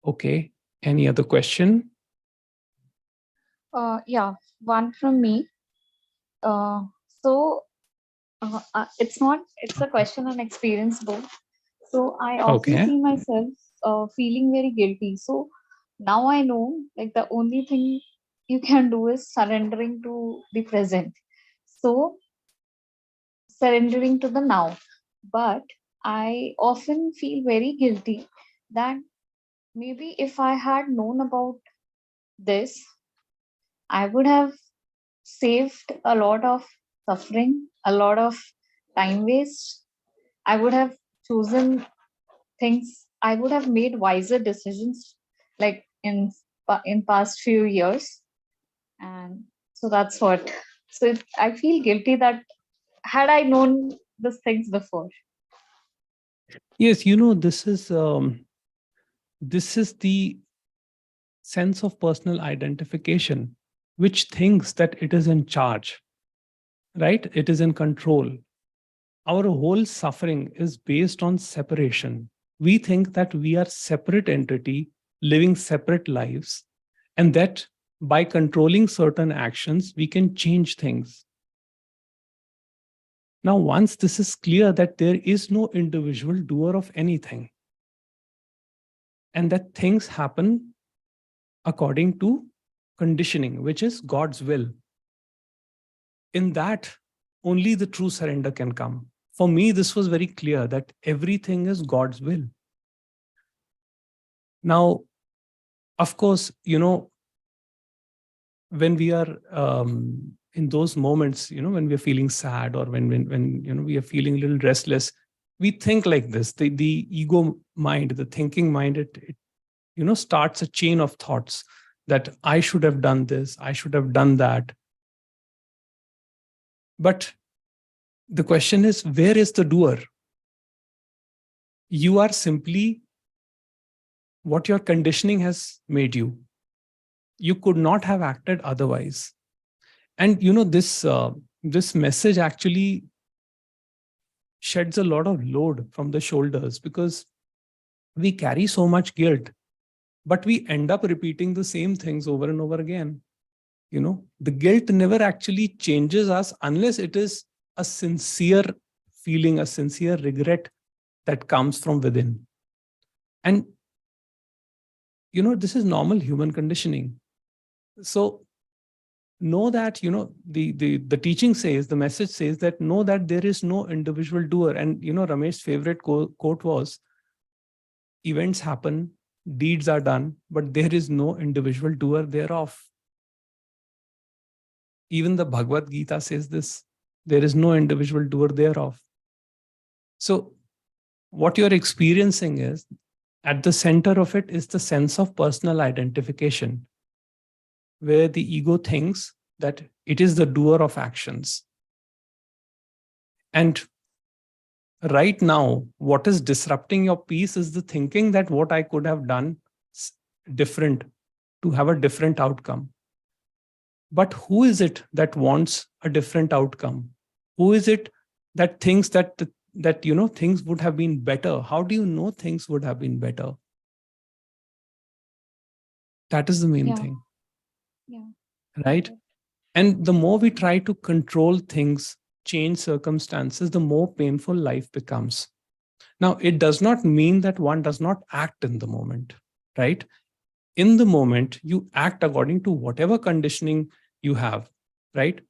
Okay. Any other question? Yeah, one from me. Uh, so it's a question and experience both. So I often Okay. see myself feeling very guilty. So now I know, like, the only thing you can do is surrendering to the present. So surrendering to the now. But I often feel very guilty that maybe if I had known about this, I would have saved a lot of suffering, a lot of time waste. I would have chosen things, I would have made wiser decisions, like in past few years. And so that's what. So I feel guilty that had I known these things before. Yes, this is the sense of personal identification, which thinks that it is in charge, right? It is in control. Our whole suffering is based on separation. We think that we are separate entity living separate lives, and that by controlling certain actions, we can change things. Now, once this is clear that there is no individual doer of anything, and that things happen according to conditioning, which is God's will, in that only the true surrender can come. For me, this was very clear that everything is God's will. Now, of course, when we are in those moments, when we are feeling sad, or when we are feeling a little restless, we think like this. The ego mind, the thinking mind, it starts a chain of thoughts that I should have done this, I should have done that. But the question is, where is the doer? You are simply what your conditioning has made you. You could not have acted otherwise. And this message actually sheds a lot of load from the shoulders, because we carry so much guilt, but we end up repeating the same things over and over again. The guilt never actually changes us unless it is a sincere feeling, a sincere regret that comes from within. And this is normal human conditioning. So know that, the teaching says, the message says that know that there is no individual doer. And Ramesh's favorite quote was, events happen, deeds are done, but there is no individual doer thereof. Even the Bhagavad Gita says this, there is no individual doer thereof. So what you're experiencing is, at the center of it is the sense of personal identification, where the ego thinks that it is the doer of actions. And right now, what is disrupting your peace is the thinking that what I could have done different to have a different outcome. But who is it that wants a different outcome? Who is it that thinks that things would have been better? How do you know things would have been better? That is the main thing. Yeah. Right? And the more we try to control things, change circumstances, the more painful life becomes. Now, it does not mean that one does not act in the moment, right? In the moment, you act according to whatever conditioning you have, right?